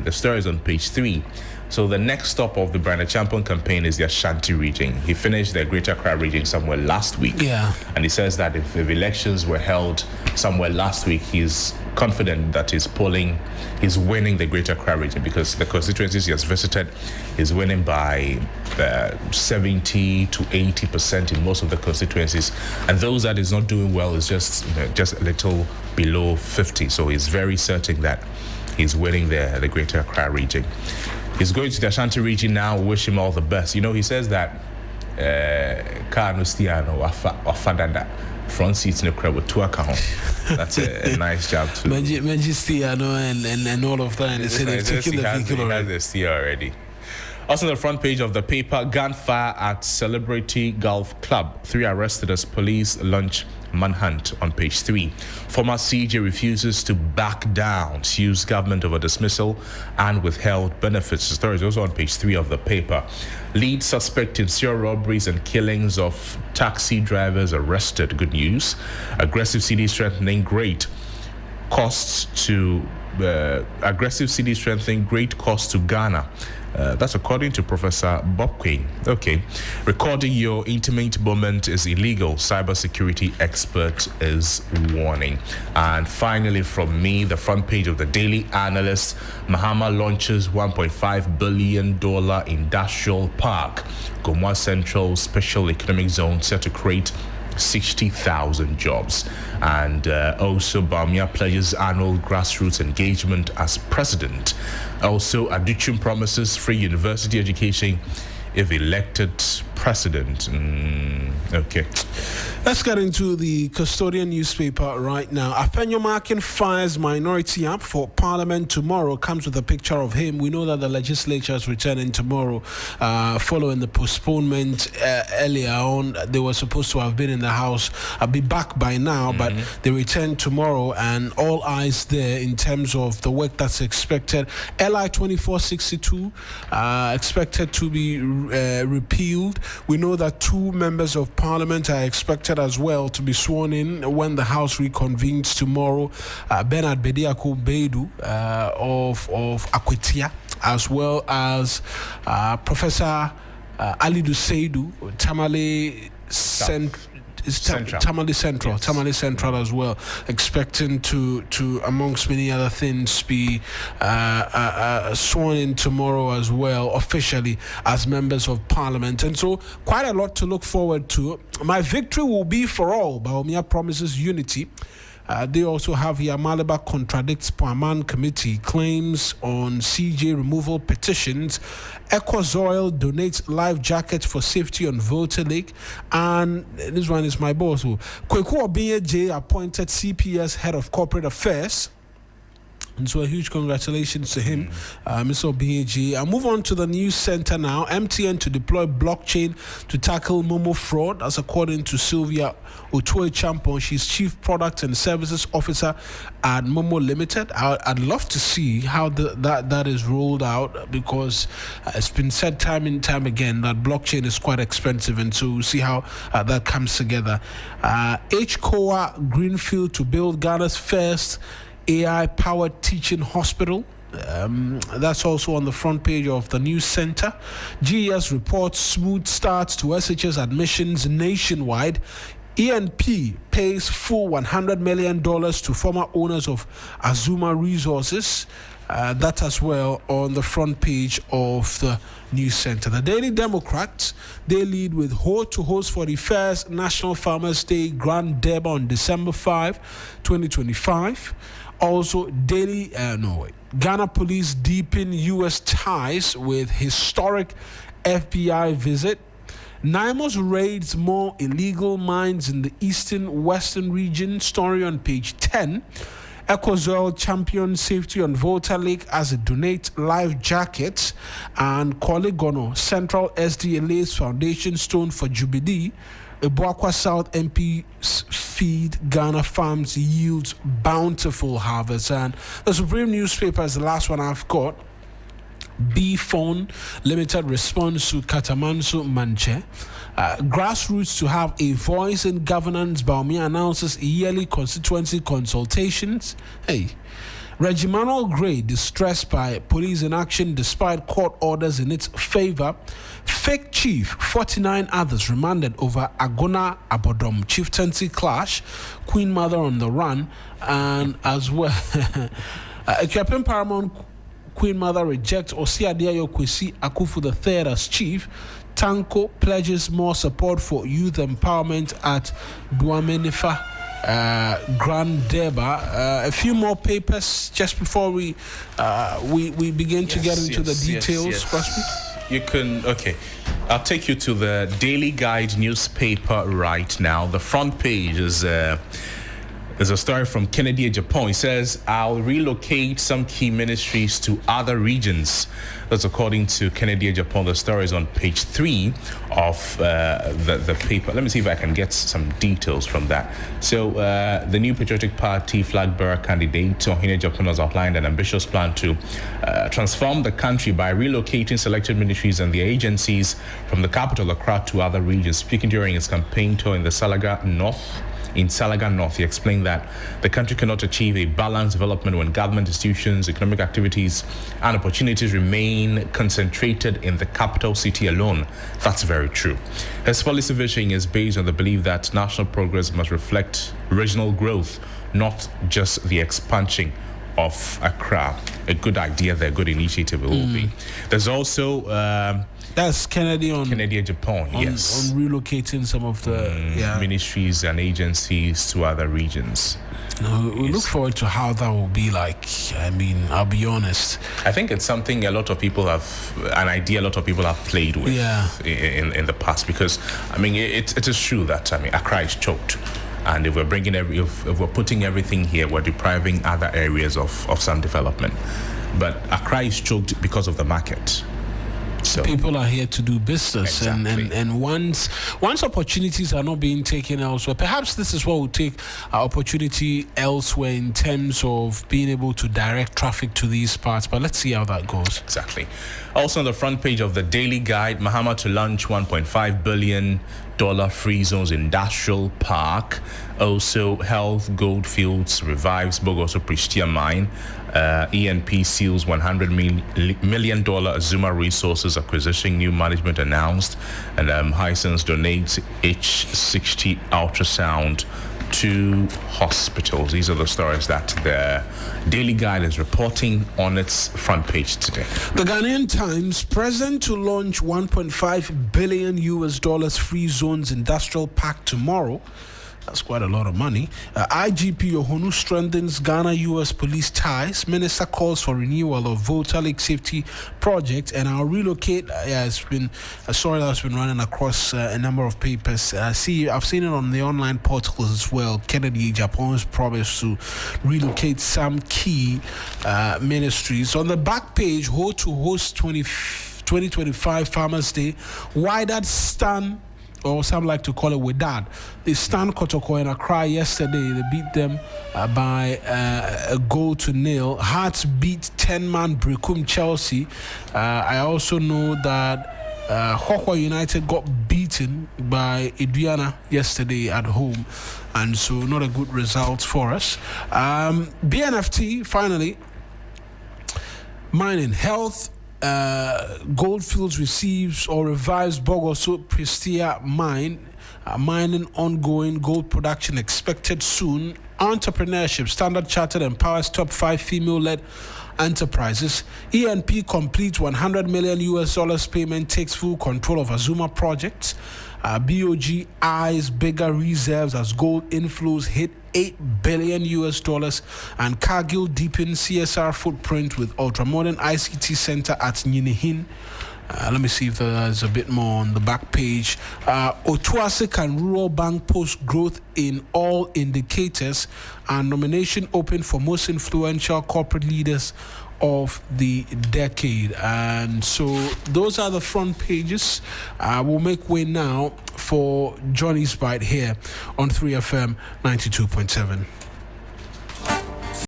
campaign. The story is on page 3. So the next stop of the Branded Champion campaign is the Ashanti region. He finished the Greater Accra region somewhere last week. Yeah. And he says that if elections were held somewhere last week, he's confident that he's winning the Greater Accra region, because the constituencies he has visited, he's winning by 70 to 80% in most of the constituencies. And those that is not doing well is just a little below 50. So he's very certain that he's winning the Greater Accra region. He's going to the Ashanti region now. Wish him all the best. He says that Carnostiano Wafadada front seats in the crowd with two accounts. That's a nice job too. Magistiano and all of that. And they've taken the vehicle already. He has the steer already. Also on the front page of the paper, gunfire at Celebrity Golf Club. 3 arrested as police launch manhunt on page 3. Former CJ refuses to back down, sues government over dismissal and withheld benefits. The story is also on page 3 of the paper. Lead suspect in serial robberies and killings of taxi drivers arrested. Good news. Aggressive CD strengthening, great costs to Ghana. That's according to Professor Bob Quinn. Okay. Recording your intimate moment is illegal. Cybersecurity expert is warning. And finally, from me, the front page of the Daily Analyst, Mahama launches $1.5 billion industrial park. Gomwa Central Special Economic Zone set to create 60,000 jobs. And also Bawumia pledges annual grassroots engagement as president. Also, Aduchum promises free university education if elected president. Okay. Let's get into the Custodian newspaper right now. Apenyo Markin fires minority up for Parliament tomorrow. Comes with a picture of him. We know that the legislature is returning tomorrow following the postponement earlier on. They were supposed to have been in the House. I'll be back by now, but they return tomorrow, and all eyes there in terms of the work that's expected. LI 2462 expected to be repealed. We know that 2 members of Parliament are expected as well to be sworn in when the House reconvenes tomorrow. Bernard Bediako Beidu of Akwetia, as well as Professor Alidu Seidu, Tamale Tamale Central as well, expecting to amongst many other things be sworn in tomorrow as well, officially as members of Parliament. And so quite a lot to look forward to. My victory will be for all. Bawumia promises unity. They also have here Malaba contradicts Paman committee claims on CJ removal petitions. Equazoil donates life jackets for safety on Voter Lake. And this one is my boss. Kweku Obiye appointed CPS head of corporate affairs. And so a huge congratulations to him, Mr. Obiye. I'll move on to the news center now. MTN to deploy blockchain to tackle Momo fraud. That's according to Sylvia Otoe Champon. She's Chief Product and Services Officer at Momo Limited. I'd love to see how that is rolled out, because it's been said time and time again that blockchain is quite expensive, and so we'll see how that comes together. HCOA Greenfield to build Ghana's first AI-powered teaching hospital. That's also on the front page of the news center. GES reports smooth starts to SHS admissions nationwide. ENP pays full $100 million to former owners of Azuma Resources. That as well on the front page of the news center. The Daily Democrat, they lead with hold to host for the first National Farmers Day Grand Deb on December 5, 2025. Also, Ghana police deepen U.S. ties with historic FBI visit. NIMOS raids more illegal mines in the eastern-western region. Story on page 10. Equazoil champions safety on Volta Lake as it donates life jackets. And Kolegono Central SD lays foundation stone for Jubilee. Ebuakwa South MP's feed Ghana farms yields bountiful harvests. And the Supreme newspaper is the last one I've got. B-Phone Limited response to Katamanso Manche. Grassroots to have a voice in governance. Bawumia announces yearly constituency consultations. Reggie Manuel Gray distressed by police inaction despite court orders in its favor. Fake chief, 49 others remanded over Agona Abodom chieftaincy clash. Queen Mother on the run, and as well, Ethiopian Paramount Queen Mother rejects Osiadia Kwesi Akufu III as chief. Tanko pledges more support for youth empowerment at Duamenifa Grand Deba. A few more papers just before we begin to get into the details. You can, okay. I'll take you to the Daily Guide newspaper right now. The front page is a story from Kennedy, Japan. It says, I'll relocate some key ministries to other regions. That's according to Kennedy, Japan. The story is on page 3 of the paper. Let me see if I can get some details from that. So the new Patriotic Party flag bearer candidate, Ohine Japan, has outlined an ambitious plan to transform the country by relocating selected ministries and their agencies from the capital, Accra, to other regions. Speaking during his campaign tour in the Salaga North, he explained that the country cannot achieve a balanced development when government institutions, economic activities, and opportunities remain concentrated in the capital city alone. That's very true. His policy vision is based on the belief that national progress must reflect regional growth, not just the expansion of Accra. A good idea there, good initiative it will be. There's also that's Kennedy, Japan, yes. On relocating some of the ministries and agencies to other regions. We look forward to how that will be like. I mean, I'll be honest. I think it's something a lot of people have played with in the past, because, I mean, it is true that, I mean, Accra is choked. And if we're if we're putting everything here, we're depriving other areas of some development. But Accra is choked because of the market. So people are here to do business, exactly. and once opportunities are not being taken elsewhere, perhaps this is what will take our opportunity elsewhere in terms of being able to direct traffic to these parts. But let's see how that goes. Exactly. Also on the front page of the Daily Guide, Mahama to launch $1.5 billion free zones industrial park. Also, Health Goldfields revives Bogoso Pristia mine. ENP seals $100 million Zuma Resources acquisition. New management announced. And Hisense donates H60 ultrasound to hospitals. These are the stories that the Daily Guide is reporting on its front page today. The Ghanaian Times, present to launch $1.5 billion free zones industrial park tomorrow. That's quite a lot of money. IGP Yohonu strengthens Ghana-US police ties. Minister calls for renewal of Volta Lake Safety Project. And our relocate has been a story that's been running across a number of papers. I've seen it on the online portals as well. Kennedy, Japan's promise to relocate some key ministries. On the back page, Ho to host 2025 Farmers Day. Why that stand? Or some like to call it Wedad. They stand Kotoko in Accra yesterday. They beat them by a goal to nil. Hearts beat 10-man Brekum Chelsea. I also know that Hokwa United got beaten by Aduana yesterday at home. And so not a good result for us. BNFT, finally. Mining, health. Goldfields receives or revives Bogoso Pristia mine. Mining ongoing, gold production expected soon. Entrepreneurship, Standard Chartered empowers top 5 female-led enterprises. ENP completes $100 million payment, takes full control of Azuma projects. BOG eyes bigger reserves as gold inflows hit $8 billion, and Cargill deepens CSR footprint with ultramodern ICT center at Ninihin. Let me see if there's a bit more on the back page. Otuasek and Rural Bank post growth in all indicators, and nomination open for most influential corporate leaders of the decade. And so those are the front pages. We'll make way now for Johnny's Bite here on 3FM 92.7.